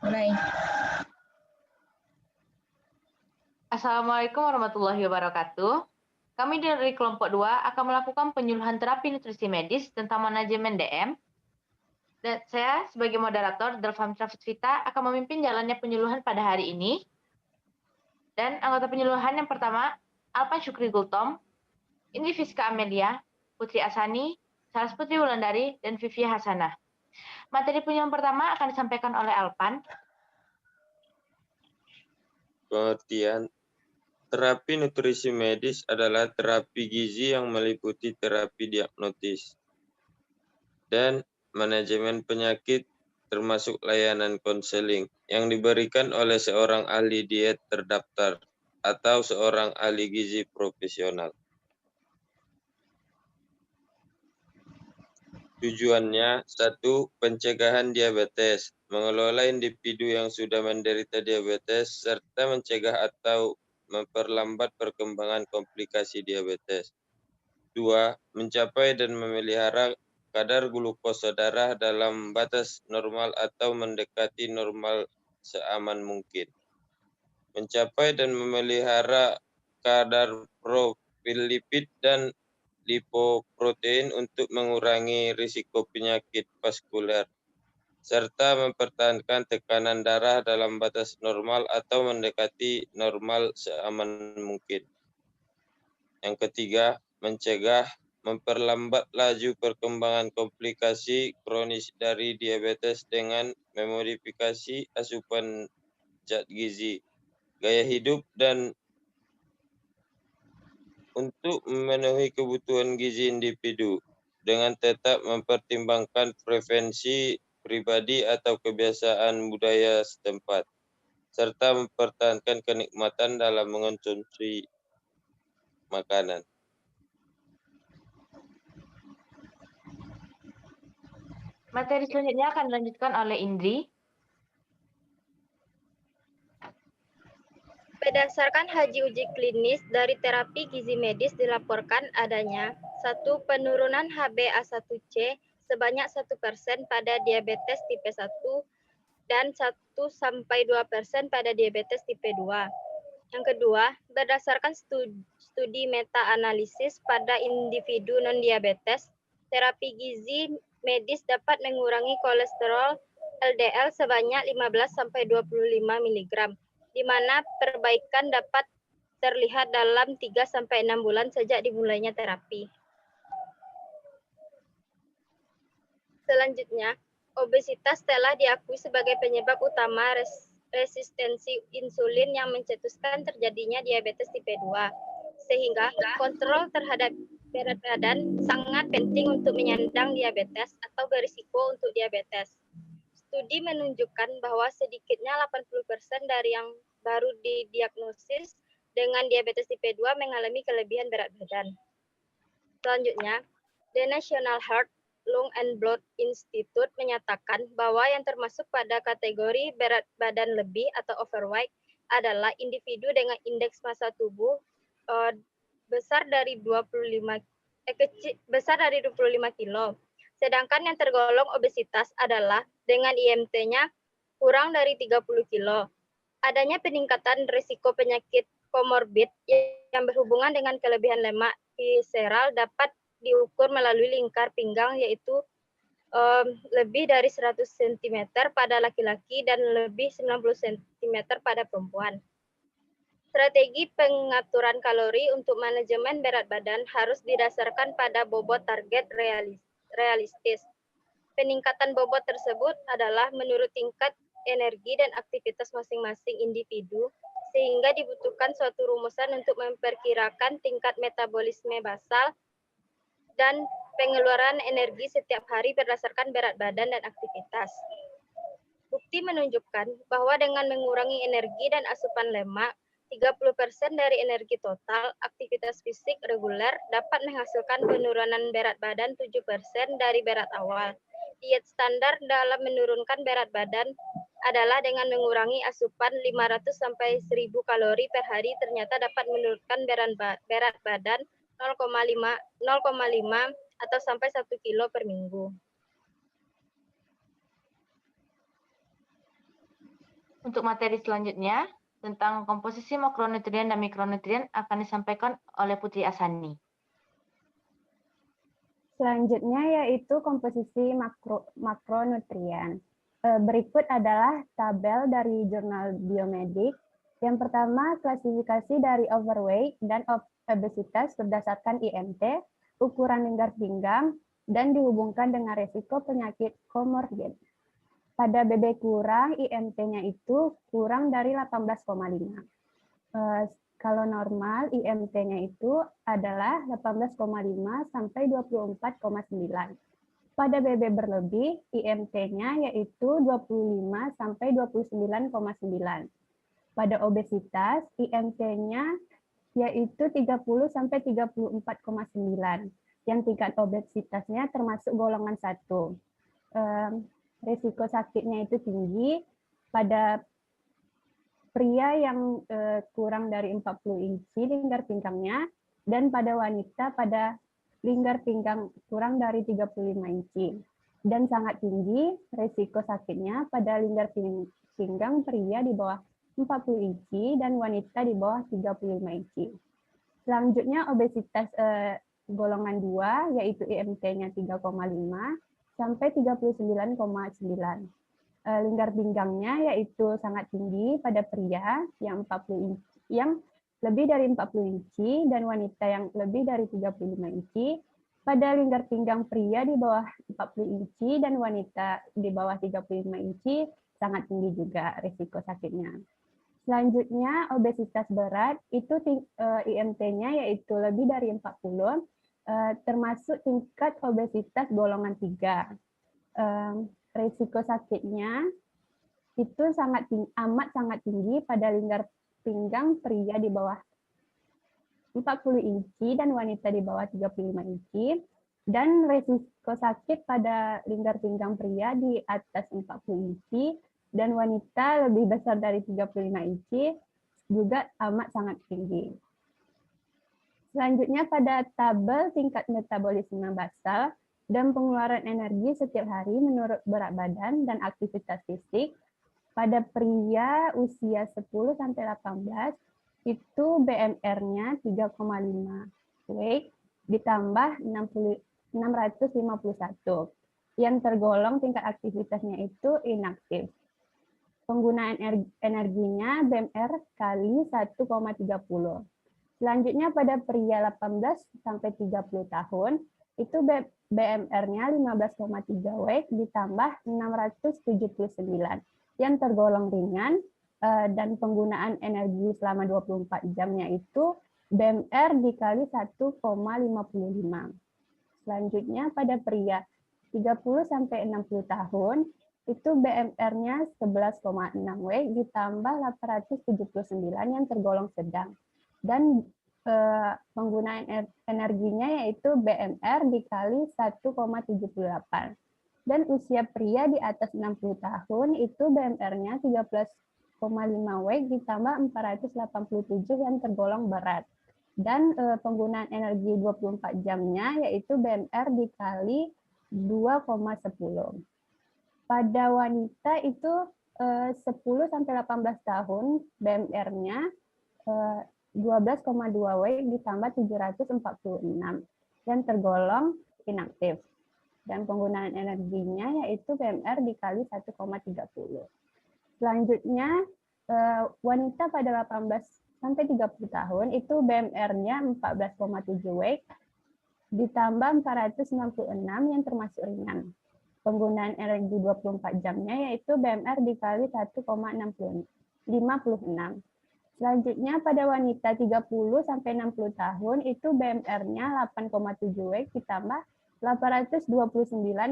Mulai. Assalamualaikum warahmatullahi wabarakatuh. Kami dari kelompok 2 akan melakukan penyuluhan terapi nutrisi medis tentang manajemen DM. Dan saya sebagai moderator, Delfamitra Putvita, akan memimpin jalannya penyuluhan pada hari ini. Dan anggota penyuluhan yang pertama, Alpan Syukri Gultom, Indi Fiska Amelia, Putri Asani, Saras Putri Wulandari, dan Vivi Hasanah. Materi penyuluhan pertama akan disampaikan oleh Alpan. Pengertian, terapi nutrisi medis adalah terapi gizi yang meliputi terapi diagnosis dan manajemen penyakit termasuk layanan konseling yang diberikan oleh seorang ahli diet terdaftar atau seorang ahli gizi profesional. Tujuannya, 1. Pencegahan diabetes, mengelola individu yang sudah menderita diabetes, serta mencegah atau memperlambat perkembangan komplikasi diabetes. 2. Mencapai dan memelihara kadar glukosa darah dalam batas normal atau mendekati normal seaman mungkin. Mencapai dan memelihara kadar profil lipid dan lipoprotein untuk mengurangi risiko penyakit vaskuler, serta mempertahankan tekanan darah dalam batas normal atau mendekati normal seaman mungkin. Yang ketiga, mencegah, memperlambat laju perkembangan komplikasi kronis dari diabetes dengan memodifikasi asupan zat gizi, gaya hidup, dan untuk memenuhi kebutuhan gizi individu dengan tetap mempertimbangkan preferensi pribadi atau kebiasaan budaya setempat, serta mempertahankan kenikmatan dalam mengonsumsi makanan. Materi selanjutnya akan dilanjutkan oleh Indri. Berdasarkan haji uji klinis dari terapi gizi medis dilaporkan adanya 1. Penurunan HbA1c sebanyak 1% pada diabetes tipe 1 dan 1-2% pada diabetes tipe 2. Yang kedua, berdasarkan studi meta-analisis pada individu non-diabetes, terapi gizi medis dapat mengurangi kolesterol LDL sebanyak 15-25 mg, di mana perbaikan dapat terlihat dalam 3-6 bulan sejak dimulainya terapi. Selanjutnya, obesitas telah diakui sebagai penyebab utama resistensi insulin yang mencetuskan terjadinya diabetes tipe 2. Sehingga kontrol terhadap berat badan sangat penting untuk menyandang diabetes atau berisiko untuk diabetes. Studi menunjukkan bahwa sedikitnya 80% dari yang baru didiagnosis dengan diabetes tipe 2 mengalami kelebihan berat badan. Selanjutnya, The National Heart, Lung and Blood Institute menyatakan bahwa yang termasuk pada kategori berat badan lebih atau overweight adalah individu dengan indeks massa tubuh besar dari 25 kilo. Sedangkan yang tergolong obesitas adalah dengan IMT-nya kurang dari 30 kilo. Adanya peningkatan risiko penyakit komorbid yang berhubungan dengan kelebihan lemak visceral dapat diukur melalui lingkar pinggang, yaitu lebih dari 100 cm pada laki-laki dan lebih 90 cm pada perempuan. Strategi pengaturan kalori untuk manajemen berat badan harus didasarkan pada bobot target realistis. Peningkatan bobot tersebut adalah menurut tingkat energi dan aktivitas masing-masing individu, sehingga dibutuhkan suatu rumusan untuk memperkirakan tingkat metabolisme basal dan pengeluaran energi setiap hari berdasarkan berat badan dan aktivitas. Bukti menunjukkan bahwa dengan mengurangi energi dan asupan lemak, 30% dari energi total aktivitas fisik reguler dapat menghasilkan penurunan berat badan 7% dari berat awal. Diet standar dalam menurunkan berat badan adalah dengan mengurangi asupan 500-1000 kalori per hari ternyata dapat menurunkan berat badan 0,5 atau sampai 1 kilo per minggu. Untuk materi selanjutnya, tentang komposisi makronutrien dan mikronutrien akan disampaikan oleh Putri Asani. Selanjutnya yaitu komposisi makronutrien. Berikut adalah tabel dari jurnal Biomedik. Yang pertama, klasifikasi dari overweight dan obesitas berdasarkan IMT, ukuran lingkar pinggang, dan dihubungkan dengan resiko penyakit komorbid. Pada BB kurang, IMT-nya itu kurang dari 18,5. Kalau normal, IMT-nya itu adalah 18,5 sampai 24,9. Pada BB berlebih, IMT-nya yaitu 25 sampai 29,9. Pada obesitas, IMT-nya yaitu 30 sampai 34,9. Yang tingkat obesitasnya termasuk golongan 1. Risiko sakitnya itu tinggi pada pria yang kurang dari 40 inci lingkar pinggangnya, dan pada wanita pada lingkar pinggang kurang dari 35 inci. Dan sangat tinggi risiko sakitnya pada lingkar pinggang pria di bawah 40 inci dan wanita di bawah 35 inci. Selanjutnya obesitas golongan 2 yaitu IMT-nya 3,5 sampai 39,9. Lingkar pinggangnya yaitu sangat tinggi pada pria yang 40 inci, yang lebih dari 40 inci dan wanita yang lebih dari 35 inci. Pada lingkar pinggang pria di bawah 40 inci dan wanita di bawah 35 inci sangat tinggi juga risiko sakitnya. Selanjutnya obesitas berat itu IMT-nya yaitu lebih dari 40, termasuk tingkat obesitas golongan 3. Risiko sakitnya itu amat sangat tinggi pada lingkar pinggang pria di bawah 40 inci dan wanita di bawah 35 inci, dan risiko sakit pada lingkar pinggang pria di atas 40 inci dan wanita lebih besar dari 35 inci juga amat sangat tinggi. Selanjutnya pada tabel tingkat metabolisme basal dan pengeluaran energi setiap hari menurut berat badan dan aktivitas fisik. Pada pria usia 10-18 itu BMR-nya 3,5 weight ditambah 651 yang tergolong tingkat aktivitasnya itu inaktif. Penggunaan energinya BMR kali 1,30. Selanjutnya pada pria 18-30 tahun itu BMR-nya 15,3 weight ditambah 679 yang tergolong ringan, dan penggunaan energi selama 24 jamnya itu BMR dikali 1,55. Selanjutnya pada pria 30-60 tahun itu BMR-nya 11,6 weight ditambah 879 yang tergolong sedang, dan penggunaan energinya yaitu BMR dikali 1,78. Dan usia pria di atas 60 tahun itu BMR-nya 13,5 weight ditambah 487 yang tergolong berat. Dan penggunaan energi 24 jamnya yaitu BMR dikali 2,10. Pada wanita itu 10-18 tahun BMR-nya 12,2 weight ditambah 746 yang tergolong inaktif. Dan penggunaan energinya yaitu BMR dikali 1,30. Selanjutnya wanita pada 18-30 tahun itu BMR-nya 14,7 weight ditambah 466 yang termasuk ringan. Penggunaan energi 24 jamnya yaitu BMR dikali 1,56. Selanjutnya pada wanita 30-60 tahun itu BMR-nya 8,7 weight ditambah 829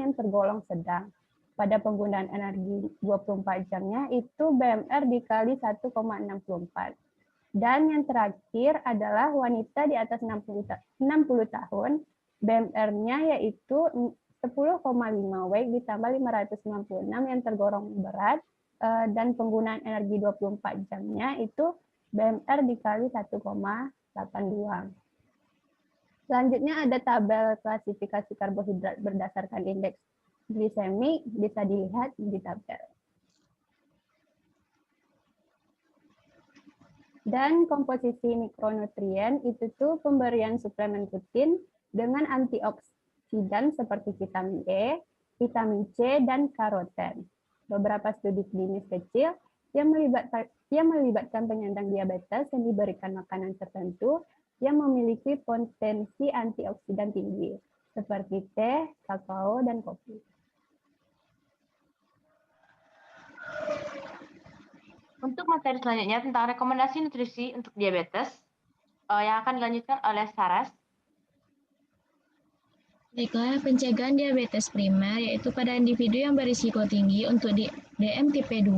yang tergolong sedang. Pada penggunaan energi 24 jamnya itu BMR dikali 1,64. Dan yang terakhir adalah wanita di atas 60 tahun, BMR-nya yaitu 10,5 weight ditambah 596 yang tergolong berat, dan penggunaan energi 24 jamnya itu BMR dikali 1,82. Selanjutnya ada tabel klasifikasi karbohidrat berdasarkan indeks glisemik, bisa dilihat di tabel. Dan komposisi mikronutrien itu tuh pemberian suplemen rutin dengan antioksidan seperti vitamin E, vitamin C, dan karoten. Beberapa studi klinis kecil yang melibatkan penyandang diabetes yang diberikan makanan tertentu yang memiliki potensi antioksidan tinggi, seperti teh, kakao, dan kopi. Untuk materi selanjutnya tentang rekomendasi nutrisi untuk diabetes yang akan dilanjutkan oleh Saras. Baiklah, pencegahan diabetes primer yaitu pada individu yang berisiko tinggi untuk DM tipe 2,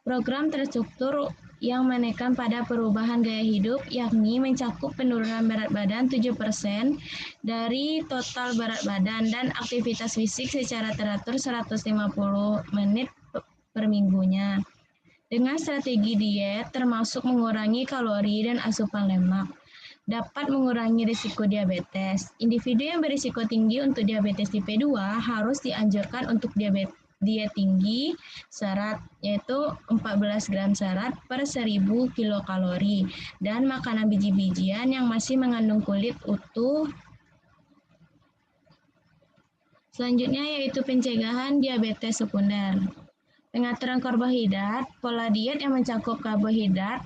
program terstruktur yang menekan pada perubahan gaya hidup, yakni mencakup penurunan berat badan 7% dari total berat badan dan aktivitas fisik secara teratur 150 menit per minggunya. Dengan strategi diet termasuk mengurangi kalori dan asupan lemak, dapat mengurangi risiko diabetes. Individu yang berisiko tinggi untuk diabetes tipe 2 harus dianjurkan untuk diet tinggi serat, yaitu 14 gram serat per 1000 kilokalori, dan makanan biji-bijian yang masih mengandung kulit utuh. Selanjutnya yaitu pencegahan diabetes sekunder. Pengaturan karbohidrat, pola diet yang mencakup karbohidrat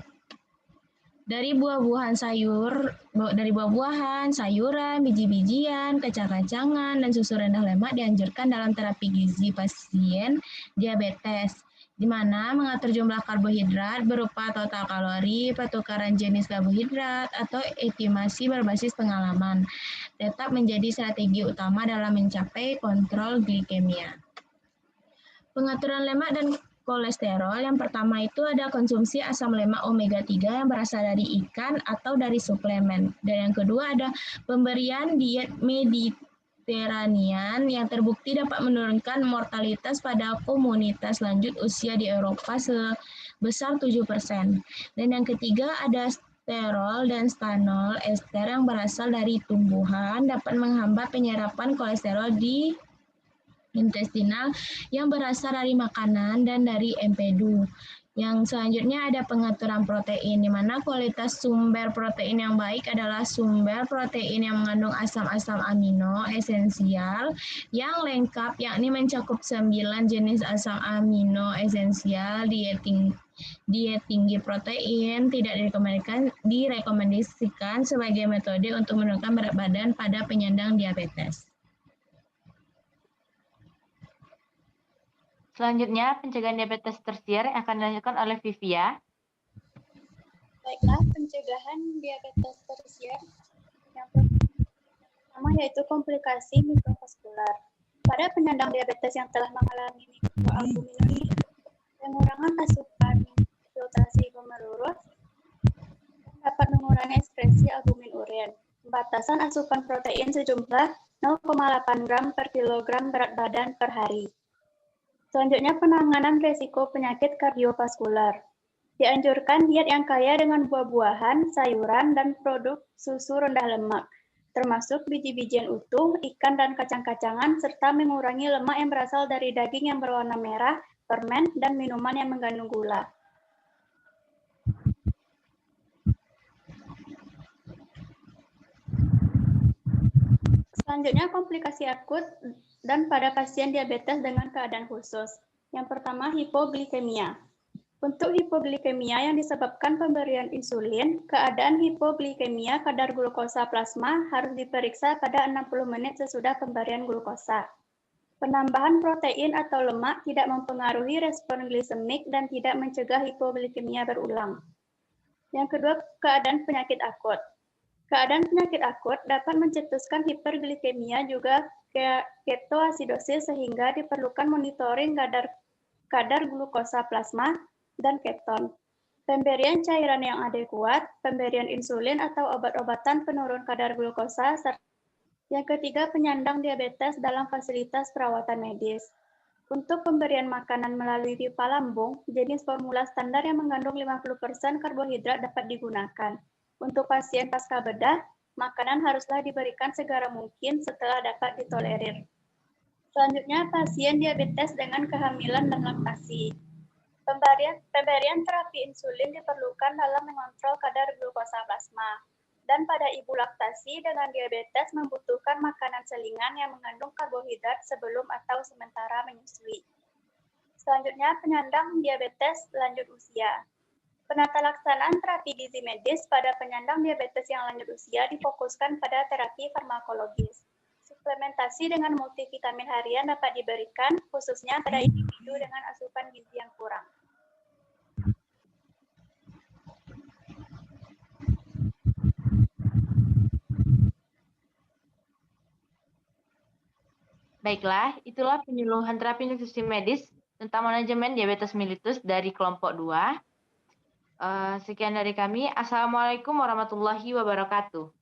dari buah-buahan, sayuran, biji-bijian, kacang-kacangan, dan susu rendah lemak dianjurkan dalam terapi gizi pasien diabetes, di mana mengatur jumlah karbohidrat berupa total kalori, pertukaran jenis karbohidrat, atau estimasi berbasis pengalaman, tetap menjadi strategi utama dalam mencapai kontrol glikemia. Pengaturan lemak dan kolesterol, yang pertama itu ada konsumsi asam lemak omega 3 yang berasal dari ikan atau dari suplemen. Dan yang kedua ada pemberian diet Mediterranean yang terbukti dapat menurunkan mortalitas pada komunitas lanjut usia di Eropa sebesar 7%. Dan yang ketiga ada sterol dan stanol ester yang berasal dari tumbuhan dapat menghambat penyerapan kolesterol di intestinal yang berasal dari makanan dan dari empedu. Yang selanjutnya ada pengaturan protein, di mana kualitas sumber protein yang baik adalah sumber protein yang mengandung asam-asam amino esensial yang lengkap, yakni mencakup 9 jenis asam amino esensial. Diet tinggi protein tidak direkomendasikan sebagai metode untuk menurunkan berat badan pada penyandang diabetes. Selanjutnya, pencegahan diabetes tersier yang akan dilanjutkan oleh Vivia. Baiklah, pencegahan diabetes tersier yang pertama yaitu komplikasi mikrovaskular. Pada penyandang diabetes yang telah mengalami mikroalbuminuri, pengurangan asupan filtrasi glomerulus dapat mengurangi ekspresi albumin urin. Pembatasan asupan protein sejumlah 0,8 gram per kilogram berat badan per hari. Selanjutnya, penanganan risiko penyakit kardiovaskular. Dianjurkan diet yang kaya dengan buah-buahan, sayuran, dan produk susu rendah lemak, termasuk biji-bijian utuh, ikan, dan kacang-kacangan, serta mengurangi lemak yang berasal dari daging yang berwarna merah, permen, dan minuman yang mengandung gula. Selanjutnya, komplikasi akut dan pada pasien diabetes dengan keadaan khusus. Yang pertama, hipoglikemia. Untuk hipoglikemia yang disebabkan pemberian insulin, keadaan hipoglikemia kadar glukosa plasma harus diperiksa pada 60 menit sesudah pemberian glukosa. Penambahan protein atau lemak tidak mempengaruhi respon glisemik dan tidak mencegah hipoglikemia berulang. Yang kedua, keadaan penyakit akut. Keadaan penyakit akut dapat mencetuskan hiperglikemia juga ketoasidosis sehingga diperlukan monitoring kadar glukosa plasma dan keton. Pemberian cairan yang adekuat, pemberian insulin atau obat-obatan penurun kadar glukosa. Yang ketiga, penyandang diabetes dalam fasilitas perawatan medis. Untuk pemberian makanan melalui pipa lambung, jenis formula standar yang mengandung 50% karbohidrat dapat digunakan. Untuk pasien pasca bedah, makanan haruslah diberikan segera mungkin setelah dapat ditolerir. Selanjutnya, pasien diabetes dengan kehamilan dan laktasi. Pemberian terapi insulin diperlukan dalam mengontrol kadar glukosa plasma. Dan pada ibu laktasi dengan diabetes membutuhkan makanan selingan yang mengandung karbohidrat sebelum atau sementara menyusui. Selanjutnya, penyandang diabetes lanjut usia. Penata laksanaan terapi gizi medis pada penyandang diabetes yang lanjut usia difokuskan pada terapi farmakologis. Suplementasi dengan multivitamin harian dapat diberikan, khususnya pada individu dengan asupan gizi yang kurang. Baiklah, itulah penyuluhan terapi nutrisi medis tentang manajemen diabetes mellitus dari kelompok 2. Sekian dari kami. Assalamualaikum warahmatullahi wabarakatuh.